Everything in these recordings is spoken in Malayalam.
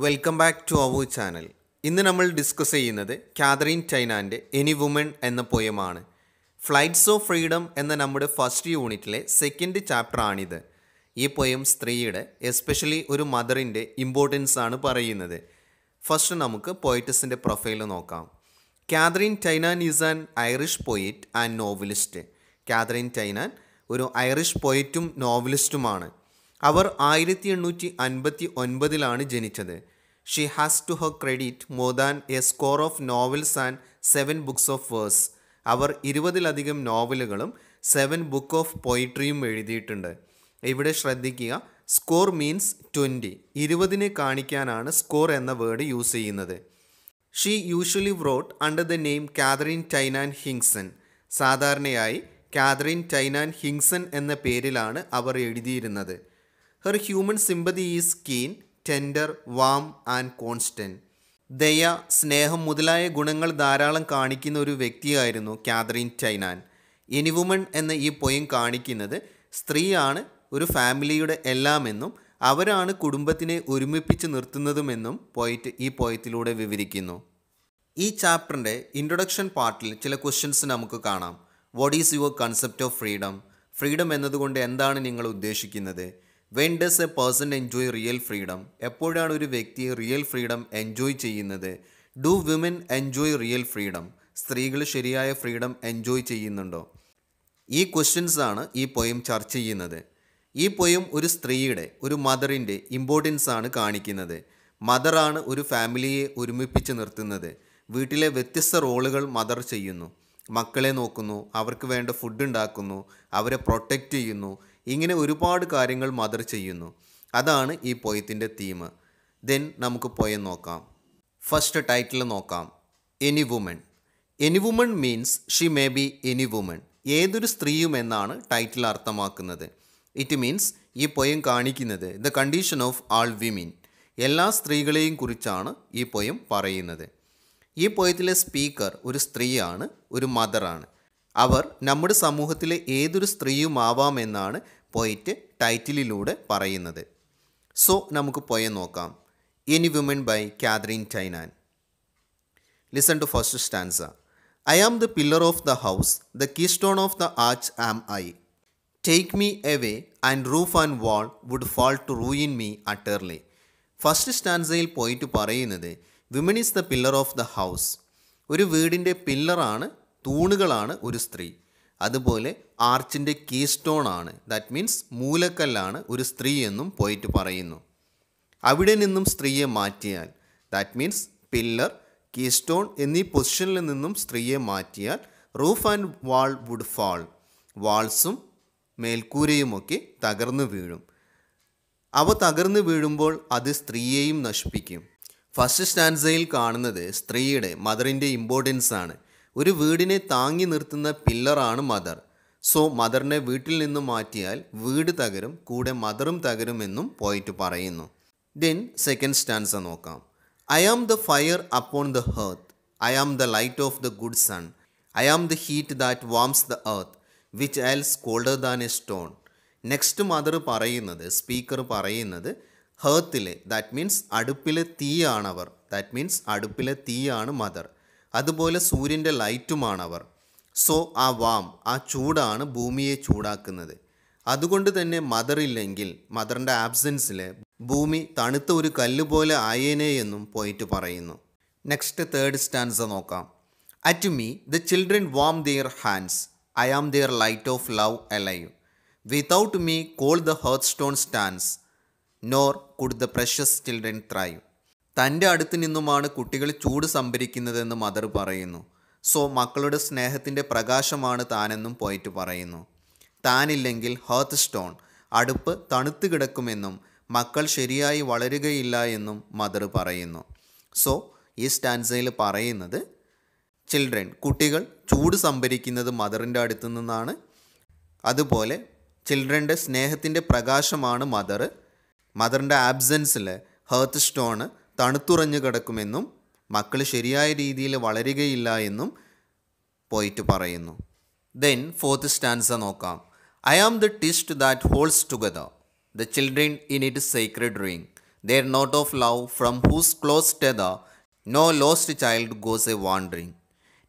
Welcome back to our channel. ഇന്ന് നമ്മൾ ഡിസ്കസ് ചെയ്യുന്നത് കാതറിൻ ടൈനാൻ്റെ എനി വുമൺ എന്ന പോയമാണ്. ഫ്ലൈറ്റ്സ് ഓഫ് ഫ്രീഡം എന്ന നമ്മുടെ ഫസ്റ്റ് യൂണിറ്റിലെ സെക്കൻഡ് ചാപ്റ്റർ ആണിത്. ഈ പോയം സ്ത്രീയുടെ എസ്പെഷ്യലി ഒരു മദറിൻ്റെ ഇമ്പോർട്ടൻസ് ആണ് പറയുന്നത്. ഫസ്റ്റ് നമുക്ക് പോയറ്റസിൻ്റെ പ്രൊഫൈൽ നോക്കാം. Catherine Tynan is an Irish poet and novelist. Catherine Tynan ഒരു ഐറിഷ് പോയറ്റും നോവലിസ്റ്റുമാണ്. അവർ 1859 ജനിച്ചത്. She has to her credit more than a score of novels and 7 books of verse. അവർ 20-ലധികം നോവലുകളും 7 ബുക്ക് ഓഫ് പോയിട്രിയും എഴുതിയിട്ടുണ്ട്. ഇവിടെ ശ്രദ്ധിക്കുക, സ്കോർ മീൻസ് 20. 20നെ കാണിക്കാനാണ് സ്കോർ എന്ന വേർഡ് യൂസ് ചെയ്യുന്നത്. She usually wrote under the name Catherine Tynan Hinkson. സാധാരണയായി കാതറിൻ ടൈനാൻ ഹിങ്സൺ എന്ന പേരിലാണ് അവർ എഴുതിയിരുന്നത്. Her human sympathy is keen, tender, warm and constant. ദയ, സ്നേഹം മുതലായ ഗുണങ്ങൾ ധാരാളം കാണിക്കുന്ന ഒരു വ്യക്തിയായിരുന്നു കാതറിൻ ടൈനാൻ. എനി വുമൺ എന്ന ഈ പോയം കാണിക്കുന്നത് സ്ത്രീയാണ് ഒരു ഫാമിലിയുടെ എല്ലാമെന്നും അവരാണ് കുടുംബത്തിനെ ഒരുമിപ്പിച്ച് നിർത്തുന്നതുമെന്നും പോയറ്റ് ഈ പോയത്തിലൂടെ വിവരിക്കുന്നു. ഈ ചാപ്റ്ററിൻ്റെ ഇൻട്രൊഡക്ഷൻ പാർട്ടിൽ ചില ക്വസ്റ്റ്യൻസ് നമുക്ക് കാണാം. What is your concept of freedom? Freedom എന്നതുകൊണ്ട് എന്താണ് നിങ്ങൾ ഉദ്ദേശിക്കുന്നത്? When does A person enjoy real freedom? എപ്പോഴാണ് ഒരു വ്യക്തി റിയൽ ഫ്രീഡം എൻജോയ് ചെയ്യുന്നത്? Do women enjoy real freedom? സ്ത്രീകൾ ശരിയായ ഫ്രീഡം എൻജോയ് ചെയ്യുന്നുണ്ടോ? ഈ ക്വസ്റ്റ്യൻസ് ആണ് ഈ പോയം ചർച്ച ചെയ്യുന്നത്. ഈ പോയം ഒരു സ്ത്രീയുടെ, ഒരു മദറിൻ്റെ ഇമ്പോർട്ടൻസ് ആണ് കാണിക്കുന്നത്. മദറാണ് ഒരു ഫാമിലിയെ ഒരുമിപ്പിച്ച് നിർത്തുന്നത്. വീട്ടിലെ വ്യത്യസ്ത റോളുകൾ മദർ ചെയ്യുന്നു. മക്കളെ നോക്കുന്നു, അവർക്ക് വേണ്ട ഫുഡ് ഉണ്ടാക്കുന്നു, അവരെ പ്രൊട്ടക്റ്റ് ചെയ്യുന്നു. ഇങ്ങനെ ഒരുപാട് കാര്യങ്ങൾ മദർ ചെയ്യുന്നു. അതാണ് ഈ പോയത്തിൻ്റെ തീം. ദെൻ നമുക്ക് പോയം നോക്കാം. ഫസ്റ്റ് ടൈറ്റിൽ നോക്കാം, any woman. Any woman means she may be any woman. ഏതൊരു സ്ത്രീയും എന്നാണ് ടൈറ്റിൽ അർത്ഥമാക്കുന്നത്. ഇറ്റ് മീൻസ് ഈ പോയം കാണിക്കുന്നത് the condition of all women. എല്ലാ സ്ത്രീകളെയും കുറിച്ചാണ് ഈ പോയം പറയുന്നത്. ഈ പോയത്തിലെ സ്പീക്കർ ഒരു സ്ത്രീയാണ്, ഒരു മദറാണ്. അവർ നമ്മുടെ സമൂഹത്തിലെ ഏതൊരു സ്ത്രീയുമാവാമെന്നാണ് പോയറ്റ് ടൈറ്റിലിലൂടെ പറയുന്നത്. സോ നമുക്ക് പോയം നോക്കാം. Any woman by Catherine Tynan. Listen to first stanza. I am the pillar of the house, the keystone of the arch am I. Take me away and roof and wall would fall to ruin me utterly. First സ്റ്റാൻസയിൽ പോയിട്ട് പറയുന്നത് women is the pillar of the house. ഒരു വീടിൻ്റെ പില്ലറാണ്, തൂണുകളാണ് ഒരു സ്ത്രീ. അതുപോലെ ആർച്ചിൻ്റെ കീ സ്റ്റോൺ ആണ്, ദാറ്റ് മീൻസ് മൂലക്കല്ലാണ് ഒരു സ്ത്രീ എന്നും പോയിട്ട് പറയുന്നു. അവിടെ നിന്നും സ്ത്രീയെ മാറ്റിയാൽ, that means pillar, keystone എന്നീ പൊസിഷനിൽ നിന്നും സ്ത്രീയെ മാറ്റിയാൽ roof and wall would fall. വാൾസും മേൽക്കൂരയുമൊക്കെ തകർന്നു വീഴും. അവ തകർന്നു വീഴുമ്പോൾ അത് സ്ത്രീയെയും നശിപ്പിക്കും. ഫസ്റ്റ് സ്റ്റാൻസയിൽ കാണുന്നത് സ്ത്രീയുടെ, മദറിൻ്റെ ഇമ്പോർട്ടൻസ് ആണ്. ഒരു വീടിനെ താങ്ങി നിർത്തുന്ന പില്ലറാണ് മദർ. സോ മദറിനെ വീട്ടിൽ നിന്നും മാറ്റിയാൽ വീട് തകരും, കൂടെ മദറും തകരുമെന്നും പോയിട്ട് പറയുന്നു. ദെൻ സെക്കൻഡ് സ്റ്റാൻസ നോക്കാം. I am the fire upon the hearth, I am the light of the good sun, I am the heat that warms the earth, which else colder than a stone. Next mother പറയുന്നത്, സ്പീക്കർ പറയുന്നത് ഹേർത്തിലെ, ദാറ്റ് മീൻസ് അടുപ്പിലെ തീയാണവർ. ദാറ്റ് മീൻസ് അടുപ്പിലെ തീയാണ് മദർ. അതുപോലെ സൂര്യൻ്റെ ലൈറ്റുമാണവർ. സോ ആ വാം, ആ ചൂടാണ് ഭൂമിയെ ചൂടാക്കുന്നത്. അതുകൊണ്ട് തന്നെ മദർ ഇല്ലെങ്കിൽ, മദറിൻ്റെ ആബ്സെൻസിൽ ഭൂമി തണുത്ത ഒരു കല്ല് പോലെ ആയേനെ എന്നും പോയിട്ട് പറയുന്നു. നെക്സ്റ്റ് തേർഡ് സ്റ്റാൻസ നോക്കാം. At me the children warm their hands, I am their light of love alive. Without me cold the hearth stone stands, nor could the precious children thrive. തൻ്റെ അടുത്ത് നിന്നുമാണ് കുട്ടികൾ ചൂട് സംഭരിക്കുന്നതെന്ന് മദർ പറയുന്നു. സോ മക്കളുടെ സ്നേഹത്തിൻ്റെ പ്രകാശമാണ് താനെന്നും പോയിട്ട് പറയുന്നു. താനില്ലെങ്കിൽ ഹെർത്ത് സ്റ്റോൺ, അടുപ്പ് തണുത്ത് കിടക്കുമെന്നും മക്കൾ ശരിയായി വളരുകയില്ല എന്നും മദർ പറയുന്നു. സോ ഈ സ്റ്റാൻസയിൽ പറയുന്നത് ചിൽഡ്രൻ, കുട്ടികൾ ചൂട് സംഭരിക്കുന്നത് മദറിൻ്റെ അടുത്ത് നിന്നാണ്. അതുപോലെ ചിൽഡ്രൻ്റെ സ്നേഹത്തിൻ്റെ പ്രകാശമാണ് മദർ. മദറിൻ്റെ ആബ്സെൻസിൽ ഹെർത്ത് സ്റ്റോണ് തണുത്തുറഞ്ഞു കിടക്കുമെന്നും മക്കൾ ശരിയായ രീതിയിൽ വളരുകയില്ല എന്നും പോയിട്ട് പറയുന്നു. ദെൻ ഫോർത്ത് സ്റ്റാൻസ നോക്കാം. I am the twist that holds together, the children in its sacred ring, their note of love from whose close tether no lost child goes a wandering.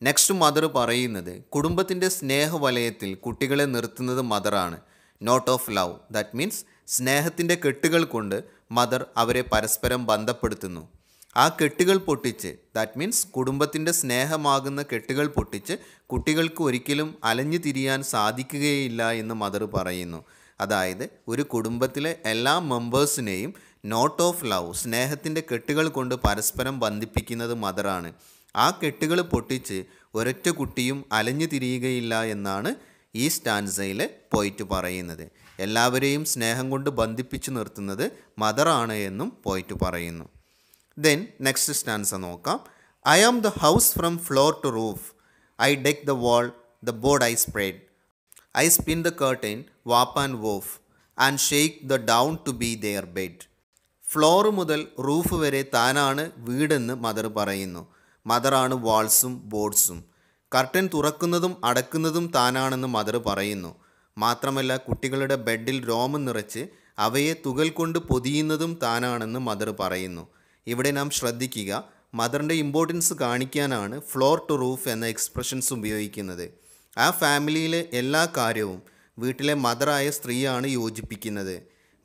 Next mother പറയുന്നത് കുടുംബത്തിൻ്റെ സ്നേഹവലയത്തിൽ കുട്ടികളെ നിർത്തുന്നത് മദറാണ്. Knot of love, that means സ്നേഹത്തിൻ്റെ കെട്ടുകൾ കൊണ്ട് മദർ അവരെ പരസ്പരം ബന്ധപ്പെടുത്തുന്നു. ആ കെട്ടുകൾ പൊട്ടിച്ച്, ദാറ്റ് മീൻസ് കുടുംബത്തിൻ്റെ സ്നേഹമാകുന്ന കെട്ടുകൾ പൊട്ടിച്ച് കുട്ടികൾക്ക് ഒരിക്കലും അലഞ്ഞു തിരിയാൻ സാധിക്കുകയില്ല എന്ന് മദർ പറയുന്നു. അതായത് ഒരു കുടുംബത്തിലെ എല്ലാ മെമ്പേഴ്സിനെയും നോട്ട് ഓഫ് ലവ്, സ്നേഹത്തിൻ്റെ കെട്ടുകൾ കൊണ്ട് പരസ്പരം ബന്ധിപ്പിക്കുന്നത് മദറാണ്. ആ കെട്ടുകൾ പൊട്ടിച്ച് ഒരൊറ്റ കുട്ടിയും അലഞ്ഞു തിരിയുകയില്ല എന്നാണ് ഈ സ്റ്റാൻസയിൽ പോയിറ്റ് പറയുന്നത്. എല്ലാവരെയും സ്നേഹം കൊണ്ട് ബന്ധിപ്പിച്ച് നിർത്തുന്നത് മദറാണ് എന്നും പോയിറ്റ് പറയുന്നു. ദെൻ നെക്സ്റ്റ് സ്റ്റാൻസ നോക്കാം. I am the house from floor to roof, I deck the wall, the board I spread, I spin the curtain, warp and woof, and shake the down to be their bed. Floor മുതൽ റൂഫ് വരെ താനാണ് വീടെന്ന് മദർ പറയുന്നു. മദറാണ് വാൾസും ബോർഡ്സും. കർട്ടൻ തുറക്കുന്നതും അടക്കുന്നതും താനാണെന്ന് മദർ പറയുന്നു. മാത്രമല്ല കുട്ടികളുടെ ബെഡിൽ രോമം നിറച്ച് അവയെ തുകൽ കൊണ്ട് പൊതിയുന്നതും താനാണെന്ന് മദർ പറയുന്നു. ഇവിടെ നാം ശ്രദ്ധിക്കുക, മദറിൻ്റെ ഇമ്പോർട്ടൻസ് കാണിക്കാനാണ് ഫ്ലോർ ടു റൂഫ് എന്ന എക്സ്പ്രഷൻസ് ഉപയോഗിക്കുന്നത്. ആ ഫാമിലിയിലെ എല്ലാ കാര്യവും വീട്ടിലെ മദറായ സ്ത്രീയാണ് യോജിപ്പിക്കുന്നത്.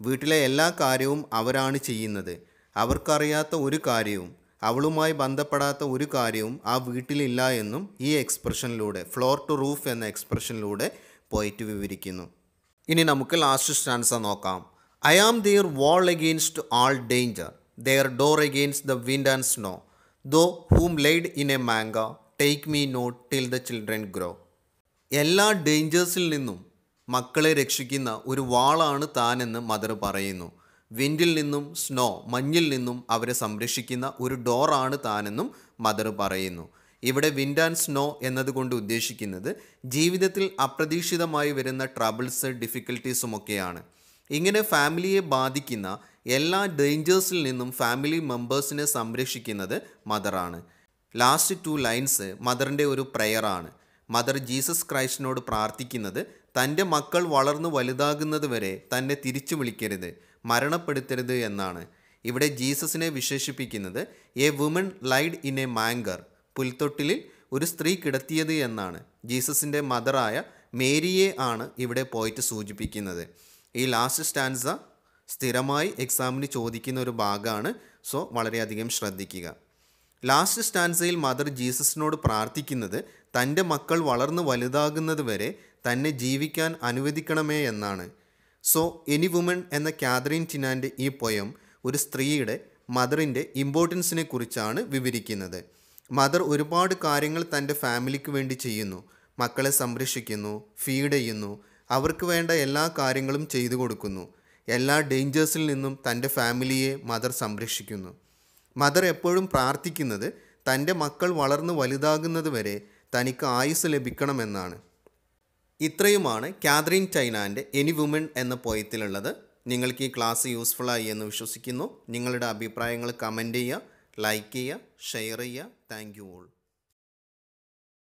വീട്ടിലെ എല്ലാ കാര്യവും അവരാണ് ചെയ്യുന്നത്. അവർക്കറിയാത്ത ഒരു കാര്യവും, അവളുമായി ബന്ധപ്പെടാത്ത ഒരു കാര്യവും ആ വീട്ടിലില്ല എന്നും ഈ എക്സ്പ്രഷനിലൂടെ, ഫ്ലോർ ടു റൂഫ് എന്ന എക്സ്പ്രഷനിലൂടെ പോയിട്ട് വിവരിക്കുന്നു. ഇനി നമുക്ക് ലാസ്റ്റ് സ്റ്റാൻസ നോക്കാം. I am their wall against all danger, their door against the wind and snow, thou whom laid in a മാങ്ക, take me not till the children grow. എല്ലാ ഡേഞ്ചേഴ്സിൽ നിന്നും മക്കളെ രക്ഷിക്കുന്ന ഒരു വാളാണ് താനെന്ന് മദർ പറയുന്നു. വിൻഡിൽ നിന്നും സ്നോ, മഞ്ഞിൽ നിന്നും അവരെ സംരക്ഷിക്കുന്ന ഒരു ഡോറാണ് താനെന്നും മദർ പറയുന്നു. ഇവിടെ വിൻഡ് ആൻഡ് സ്നോ എന്നതുകൊണ്ട് ഉദ്ദേശിക്കുന്നത് ജീവിതത്തിൽ അപ്രതീക്ഷിതമായി വരുന്ന ട്രബിൾസ്, ഡിഫിക്കൽട്ടീസുമൊക്കെയാണ്. ഇങ്ങനെ ഫാമിലിയെ ബാധിക്കുന്ന എല്ലാ ഡേഞ്ചേഴ്സിൽ നിന്നും ഫാമിലി മെമ്പേഴ്സിനെ സംരക്ഷിക്കുന്നത് മദറാണ്. ലാസ്റ്റ് 2 ലൈൻസ് മദറിൻ്റെ ഒരു പ്രെയറാണ്. മദർ ജീസസ് ക്രൈസ്റ്റിനോട് പ്രാർത്ഥിക്കുന്നത് തൻ്റെ മക്കൾ വളർന്നു വലുതാകുന്നത് വരെ തന്നെ തിരിച്ചു വിളിക്കരുത്, മരണപ്പെടുത്തരുത് എന്നാണ്. ഇവിടെ ജീസസിനെ വിശേഷിപ്പിക്കുന്നത് a woman laid in a manger, പുൽത്തൊട്ടിലിൽ ഒരു സ്ത്രീ കിടത്തിയത് എന്നാണ്. ജീസസിൻ്റെ മദറായ മേരിയെ ആണ് ഇവിടെ പോയിട്ട് സൂചിപ്പിക്കുന്നത്. ഈ ലാസ്റ്റ് സ്റ്റാൻസ സ്ഥിരമായി എക്സാമിന് ചോദിക്കുന്ന ഒരു ഭാഗമാണ്. സോ വളരെയധികം ശ്രദ്ധിക്കുക. ലാസ്റ്റ് സ്റ്റാൻസയിൽ മദർ ജീസസിനോട് പ്രാർത്ഥിക്കുന്നത് തൻ്റെ മക്കൾ വളർന്നു വലുതാകുന്നത് വരെ തന്നെ ജീവിക്കാൻ അനുവദിക്കണമേ എന്നാണ്. സോ എനി വുമൺ എന്ന കാതറിൻ ടിനാൻ്റെ ഈ പൊയം ഒരു സ്ത്രീയുടെ, മദറിൻ്റെ ഇമ്പോർട്ടൻസിനെ കുറിച്ചാണ് വിവരിക്കുന്നത്. മദർ ഒരുപാട് കാര്യങ്ങൾ തൻ്റെ ഫാമിലിക്ക് വേണ്ടി ചെയ്യുന്നു. മക്കളെ സംരക്ഷിക്കുന്നു, ഫീഡ് ചെയ്യുന്നു, അവർക്ക് വേണ്ട എല്ലാ കാര്യങ്ങളും ചെയ്തു കൊടുക്കുന്നു. എല്ലാ ഡേഞ്ചേഴ്സിൽ നിന്നും തൻ്റെ ഫാമിലിയെ മദർ സംരക്ഷിക്കുന്നു. മദർ എപ്പോഴും പ്രാർത്ഥിക്കുന്നത് തൻ്റെ മക്കൾ വളർന്നു വലുതാകുന്നത് വരെ തനിക്ക് ആയുസ് ലഭിക്കണമെന്നാണ്. ഇത്രയുമാണ് കാതറിൻ ടൈനാൻ്റെ എനി വുമൺ എന്ന പോയത്തിലുള്ളത്. നിങ്ങൾക്ക് ഈ ക്ലാസ് യൂസ്ഫുള്ളായി എന്ന് വിശ്വസിക്കുന്നു. നിങ്ങളുടെ അഭിപ്രായങ്ങൾ കമൻറ്റ് ചെയ്യുക, ലൈക്ക് ചെയ്യുക, ഷെയർ ചെയ്യുക. Thank you all.